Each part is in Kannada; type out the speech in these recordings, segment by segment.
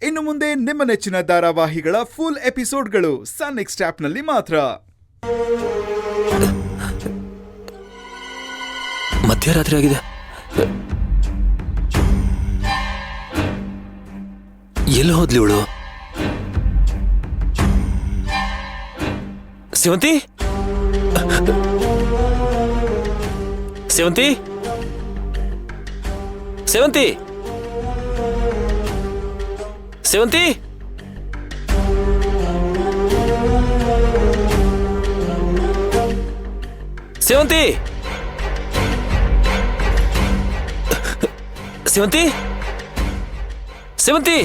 ಇನ್ನು ಮುಂದೆ ನಿಮ್ಮ ನೆಚ್ಚಿನ ಧಾರಾವಾಹಿಗಳ ಫುಲ್ ಎಪಿಸೋಡ್ಗಳು ಸನ್ ನೆಕ್ಸ್ಟ್ ಆಪ್ನಲ್ಲಿ ಮಾತ್ರ. ಮಧ್ಯರಾತ್ರಿ ಆಗಿದೆ. ಎಲ್ಲಿ ಹೋದ್ಲಿ ಇವಳು? ಸೇವಂತಿ, ಸೇವಂತಿ, ಸೇವಂತಿ, ಸೇವಂತಿ, ಸೇವಂತಿ, ಸೇವಂತಿ, ಸೇವಂತಿ,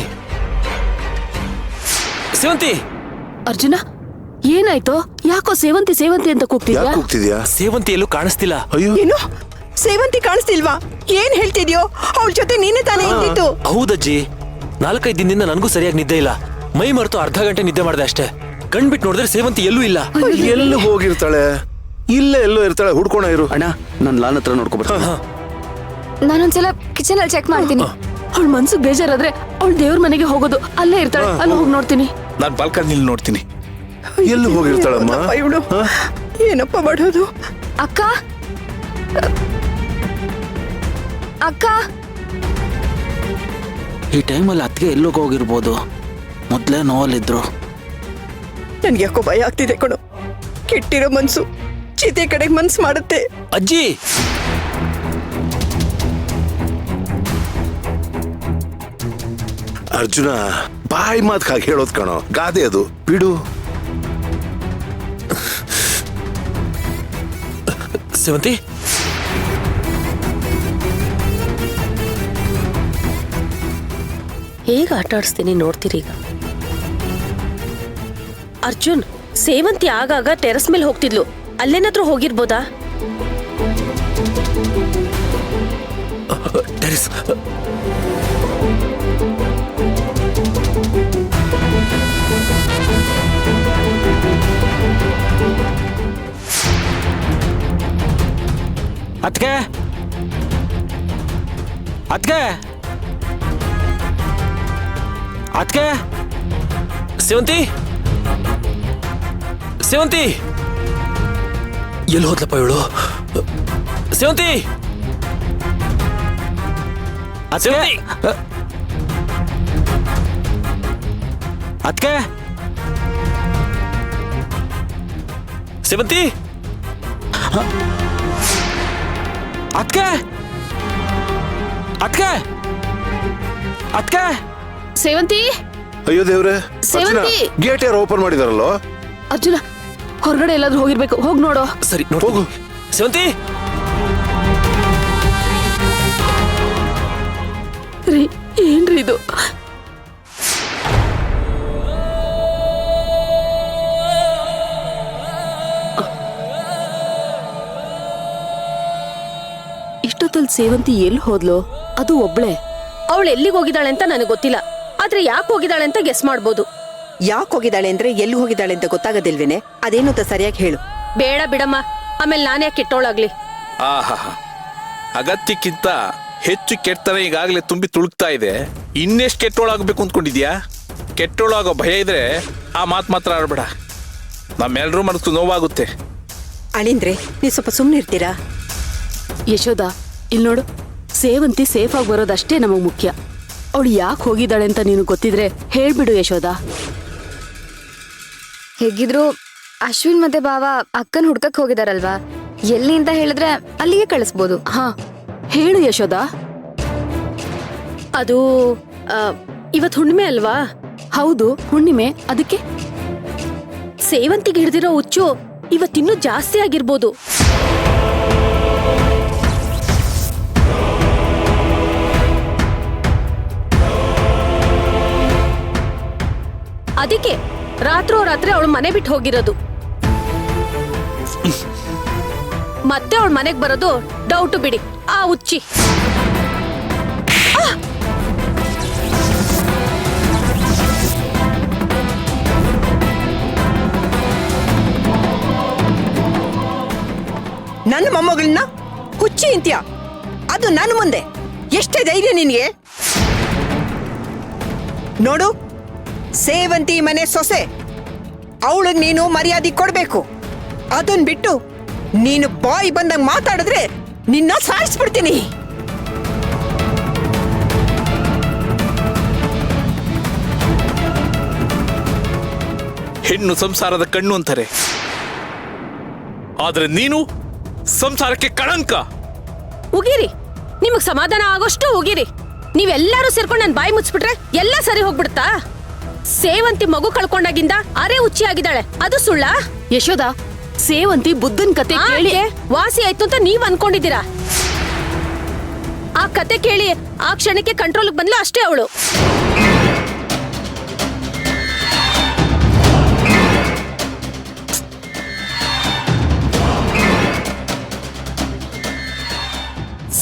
ಸೇವಂತಿ. ಅರ್ಜುನ, ಏನಾಯ್ತು? ಯಾಕೋ ಸೇವಂತಿ ಸೇವಂತಿ ಅಂತ ಕೂಗ್ತಿದ್ಯಾ? ಸೇವಂತಿ ಎಲ್ಲೂ ಕಾಣಿಸ್ತಿಲ್ಲ. ಏನು ಸೇವಂತಿ ಕಾಣಿಸ್ತಿಲ್ವಾ? ಏನ್ ಹೇಳ್ತಿದ್ಯೋ? ಅವಳ ಜೊತೆ ನೀನೇ ತಾನೇ ಇದ್ದಿದ್ದು. ಹೌದಜ್ಜಿ, 4-5 ದಿನದಿಂದ ನನಗೂ ಸರಿಯಾಗಿ ನಿದ್ದೆ ಇಲ್ಲ. ಮೈ ಮರೆತು ಅರ್ಧ ಗಂಟೆ ನಿದ್ದೆ ಮಾಡಿದೆ ಅಷ್ಟೇ. ಕಣ್ಬಿಟ್ಟು ನೋಡಿದ್ರೆ ಸೇವಂತಿ ಎಲ್ಲೂ ಇಲ್ಲ. ಎಲ್ಲಿ ಹೋಗಿರ್ತಾಳೆ? ಇಲ್ಲೇ ಎಲ್ಲೋ ಇರ್ತಾಳೆ, ಹುಡ್ಕೋಣ ಇರು. ಅಣ್ಣ, ನಾನು ಲಾನ್ ಹತ್ರ ನೋಡ್ಕೊಬರ್ತೀನಿ. ನಾನೊಂದ್ಸಲ ಕಿಚನ್ ಅಲ್ಲಿ ಚೆಕ್ ಮಾಡ್ತೀನಿ. ಅವಳ ಮನ್ಸು ಬೇಜಾರಾದ್ರೆ ಅವಳು ದೇವ್ರ ಮನೆಗೆ ಹೋಗೋದು, ಅಲ್ಲೇ ಇರ್ತಾಳೆ, ಅಲ್ಲಿ ಹೋಗಿ ನೋಡ್ತೀನಿ. ನಾನು ಬಾಲ್ಕನಿಲಿ ನೋಡ್ತೀನಿ. ಎಲ್ಲಿ ಹೋಗಿರ್ತಾಳಮ್ಮ ಇವಳು? ಏನಪ್ಪ ಮಾಡೋದು? ಅಕ್ಕ, ಅಕ್ಕ, ಈ ಟೈಮಲ್ಲಿ ಅತ್ತಿಗೆ ಎಲ್ಲೋಗಿ ಹೋಗಿರ್ಬೋದು. ಮೊದ್ಲೇ ನೋವಲ್ಲಿದ್ರು. ನನ್ಗೆ ಯಾಕೋ ಭಯ ಆಗ್ತಿದೆ ಕಣೋ. ಕೆಟ್ಟಿರೋ ಮನ್ಸು ಚೀತೆ ಕಡೆಗೆ ಮನ್ಸು ಮಾಡುತ್ತೆ. ಅಜ್ಜಿ, ಅರ್ಜುನ, ಬಾಯಿ ಮಾತ್ ಹಾಗೆ ಹೇಳೋದ್ ಕಣೋ, ಗಾದೆ ಅದು, ಬಿಡು. ಸೇವಂತಿ, ಹೇಗ ಆಟ ಆಡಿಸ್ತೀನಿ ನೋಡ್ತೀರಿ ಈಗ. ಅರ್ಜುನ್, ಸೇವಂತಿ ಆಗಾಗ ಟೆರಸ್ ಮೇಲೆ ಹೋಗ್ತಿದ್ಲು, ಅಲ್ಲೇನಾದ್ರೂ ಹೋಗಿರ್ಬೋದಾ? ಟೆರೆಸ್. ಅದ್ಕೆ ಅದ್ಕೆ ಅದ್ಕೆ ಸೇವಂತಿ, ಸೇವಂತಿ, ಎಲ್ಲಿ ಹೋದ್ಲಪ್ಪ ಇವಳು? ಸೇವಂತಿ, ಸೇವಂತಿ, ಅದ್ಕೆ ಸೇವಂತಿ, ಅದ್ಕೆ ಅದ್ಕೆ ಅದ್ಕೆ ಸೇವಂತಿ, ಅಯ್ಯೋ ದೇವ್ರೆ, ಸೇವಂತಿ! ಗೇಟ್ ಯಾರು ಓಪನ್ ಮಾಡಿದಾರಲ್ಲೋ? ಅರ್ಜುನ, ಹೊರಗಡೆ ಎಲ್ಲಾದ್ರೂ ಹೋಗಿರ್ಬೇಕು, ಹೋಗ್ ನೋಡೋ. ಸರಿ, ಹೋಗು. ಸೇವಂತಿ, ರೀ, ಏನ್ರಿ ಇದು? ಇಷ್ಟೊತ್ತಲ್ಲಿ ಸೇವಂತಿ ಎಲ್ಲಿ ಹೋದ್ಲು? ಅದು ಒಬ್ಳೆ. ಅವಳು ಎಲ್ಲಿಗೆ ಹೋಗಿದ್ದಾಳೆ ಅಂತ ನನಗೆ ಗೊತ್ತಿಲ್ಲ, ಆದ್ರೆ ಯಾಕೆ ಹೋಗಿದ್ದಾಳೆ ಅಂತ ಗೆಸ್ ಮಾಡ್ಬೋದು. ಯಾಕೆ ಹೋಗಿದ್ದಾಳೆ ಅಂದ್ರೆ ಎಲ್ಲಿ ಹೋಗಿದ್ದಾಳೆ ಅಂತ ಗೊತ್ತಾಗದಿಲ್ವೇನೆ? ಅದೇನು ಅಂತ ಸರಿಯಾಗಿ ಹೇಳು. ಬೇಡ ಬಿಡಮ್ಮ, ಆಮೇಲೆ ನಾನೇ ಕೆಟ್ಟೋಳಾಗ್ಲಿ. ಆಹಾ, ಅಗತ್ಯಕ್ಕಿಂತ ಹೆಚ್ಚು ಕೆಟ್ಟತನ ಈಗಾಗಲೇ ತುಂಬಿ ತುಳುಕ್ತಾ ಇದೆ. ಇನ್ನೆಷ್ಟು ಕೆಟ್ಟೋಳಾಗಬೇಕು ಅಂದ್ಕೊಂಡಿದ್ಯಾ? ಕೆಟ್ಟೋಳಾಗೋ ಭಯ ಇದ್ರೆ ಆ ಮಾತ್ರ ಆಡ್ಬೇಡ. ನಮ್ಮೆಲ್ಲರೂ ಮನಸ್ಸು ನೋವಾಗುತ್ತೆ. ಅಳಿಂದ್ರೆ, ನೀವು ಸ್ವಲ್ಪ ಸುಮ್ಮನೆ ಇರ್ತೀರಾ? ಯಶೋದ, ಇಲ್ಲಿ ನೋಡು, ಸೇವಂತಿ ಸೇಫ್ ಆಗಿ ಬರೋದಷ್ಟೇ ನಮಗ್ ಮುಖ್ಯ. ಅವಳು ಯಾಕೆ ಹೋಗಿದ್ದಾಳೆ ಅಂತ ನೀನು ಗೊತ್ತಿದ್ರೆ ಹೇಳ್ಬಿಡು ಯಶೋದ. ಹೇಗಿದ್ರು ಅಶ್ವಿನ್ ಮತ್ತೆ ಭಾವ ಅಕ್ಕನ್ ಹುಡ್ಕಕ್ ಹೋಗಿದಾರಲ್ವಾ, ಎಲ್ಲಿ ಅಂತ ಹೇಳಿದ್ರೆ ಅಲ್ಲಿಗೆ ಕಳಿಸ್ಬೋದು. ಹಾ, ಹೇಳು ಯಶೋದ. ಅದು ಇವತ್ತು ಹುಣ್ಣಿಮೆ ಅಲ್ವಾ? ಹೌದು, ಹುಣ್ಣಿಮೆ. ಅದಕ್ಕೆ ಸೇವಂತಿಗೆ ಹಿಡಿದಿರೋ ಹುಚ್ಚು ಇವತ್ತಿನ್ನೂ ಜಾಸ್ತಿ ಆಗಿರ್ಬೋದು. ಅದಕ್ಕೆ ರಾತ್ರಿ ಅವಳು ಮನೆ ಬಿಟ್ಟು ಹೋಗಿರೋದು. ಮತ್ತೆ ಅವಳ ಮನೆಗೆ ಬರೋದು ಡೌಟು ಬಿಡಿ. ಆ ಹುಚ್ಚಿ ನನ್ನ ಮೊಮ್ಮಗಳನ್ನ ಹುಚ್ಚಿ ಅಂತ್ಯ, ಅದು ನನ್ನ ಮುಂದೆ. ಎಷ್ಟೇ ಧೈರ್ಯ ನಿನ್ಗೆ? ನೋಡು, ಸೇವಂತಿ ಮನೆ ಸೊಸೆ, ಅವಳಿಗೆ ನೀನು ಮರ್ಯಾದೆ ಕೊಡ್ಬೇಕು. ಅದನ್ ಬಿಟ್ಟು ನೀನು ಬಾಯಿ ಬಂದಂಗ್ ಮಾತಾಡಿದ್ರೆ ನಿನ್ನ ಸಾಯಿಸ್ಬಿಡ್ತೀನಿ. ಹೆಣ್ಣು ಸಂಸಾರದ ಕಣ್ಣು ಅಂತಾರೆ, ಆದ್ರೆ ನೀನು ಸಂಸಾರಕ್ಕೆ ಕಳಂಕ. ಉಗಿರಿ, ನಿಮಗ್ ಸಮಾಧಾನ ಆಗೋಷ್ಟು ಉಗಿರಿ. ನೀವೆಲ್ಲರೂ ಸೇರ್ಕೊಂಡು ನನ್ ಬಾಯಿ ಮುಚ್ಚಿಬಿಟ್ರೆ ಎಲ್ಲ ಸರಿ ಹೋಗ್ಬಿಡ್ತಾ? ಸೇವಂತಿ ಮಗು ಕಳ್ಕೊಂಡಾಗಿಂದ ಅರೆ ಹುಚ್ಚಿ ಆಗಿದ್ದಾಳೆ, ಅದು ಸುಳ್ಳ? ಯಶೋದ, ಸೇವಂತಿ ಬುದ್ಧನ್ ಕತೆ ಕೇಳಿ ವಾಸಿ ಆಯ್ತು ಅಂತ ನೀವ್ ಅನ್ಕೊಂಡಿದ್ದೀರಾ? ಆ ಕತೆ ಕೇಳಿ ಆ ಕ್ಷಣಕ್ಕೆ ಕಂಟ್ರೋಲ್ ಬಂದ್ಲು ಅಷ್ಟೇ ಅವಳು.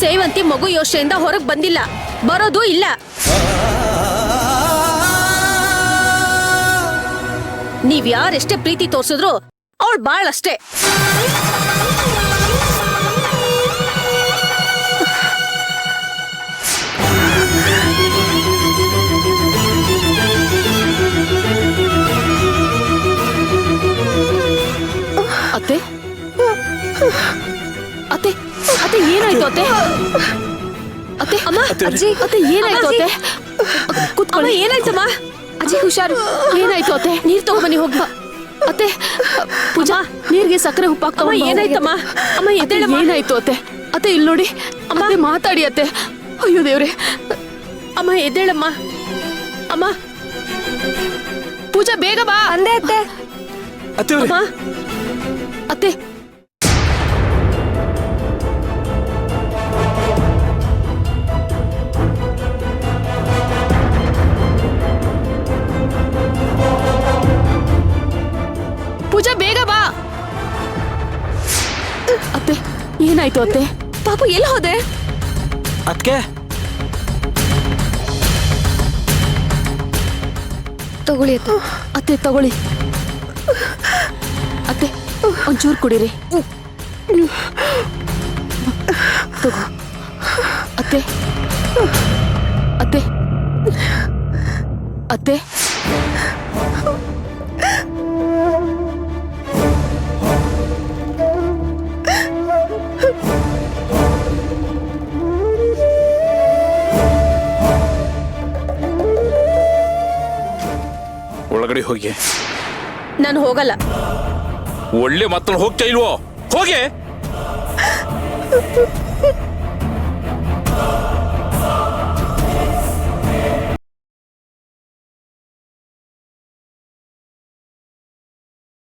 ಸೇವಂತಿ ಮಗು ಯೋಚನೆಯಿಂದ ಹೊರಗ್ ಬಂದಿಲ್ಲ, ಬರೋದು ಇಲ್ಲ. ನೀವ್ ಯಾರೆಷ್ಟೇ ಪ್ರೀತಿ ತೋರ್ಸಿದ್ರು ಅವಳು ಬಾಳಷ್ಟೇ. ಅತ್ತೆ ಅತ್ತೆ ಅತ್ತೆ ಏನಾಯ್ತು ಅತ್ತೆ? ಅತ್ತೆ ಅಮ್ಮ, ಅಜ್ಜಿ, ಅತ್ತೆ ಏನಾಯ್ತು ಅತ್ತೆ? ಅಮ್ಮ ಕೂತ್ಕೊಳ್ಳಿ. ಏನಾಯ್ತಮ್ಮ? ಅಜ್ಜಿ ಹುಷಾರು. ಏನಾಯ್ತು ಅತ್ತೆ? ನೀರ್ ತಗೊಂಬನ್ನಿ ಹೋಗಿ. ಅತ್ತೆ, ಪೂಜಾ, ನೀರ್ಗೆ ಸಕ್ಕರೆ ಉಪ್ಪು ಹಾಕ್ತಾ ಅಮ್ಮ ಬಾ. ಏನಾಯ್ತಮ್ಮ? ಅಮ್ಮ ಅತ್ತೆ, ಎದ್ದೇಳಮ್ಮ. ಏನಾಯ್ತು ಅತ್ತೆ? ಅತ್ತೆ ಇಲ್ಲಿ ನೋಡಿ, ಅತ್ತೆ ಮಾತಾಡಿ ಅತ್ತೆ. ಅಯ್ಯೋ ದೇವ್ರೆ. ಅಮ್ಮ ಎದ್ದೇಳಮ್ಮ. ಅಮ್ಮ ಪೂಜಾ ಬೇಗ ಬಾ. ಅಂದೆ ಅತ್ತೆ. ಅಮ್ಮ ಅತ್ತೆ ಪೂಜಾ ಬೇಗ ಬಾ. ಅತ್ತೆ ಏನಾಯ್ತು ಅತ್ತೆ? ಪಾಪು ಎಲ್ಲಿ ಹೋದೆ? ಅದ್ಕೆ ತಗೊಳ್ಳಿ ಅತ್ತೆ. ಅತ್ತೆ ತಗೊಳ್ಳಿ. ಅತ್ತೆ ಒಂಚೂರು ಕುಡೀರಿ. ತಗೋ ಅತ್ತೆ. ಅತ್ತೆ ಅತ್ತೆ ಒಳಗಡೆ ಹೋಗಿ. ನಾನು ಹೋಗಲ್ಲ. ಒಳ್ಳೆ ಮಾತನ್ನು ಹೋಗ್ತಾ ಇಲ್ವೋ? ಹೋಗೆ.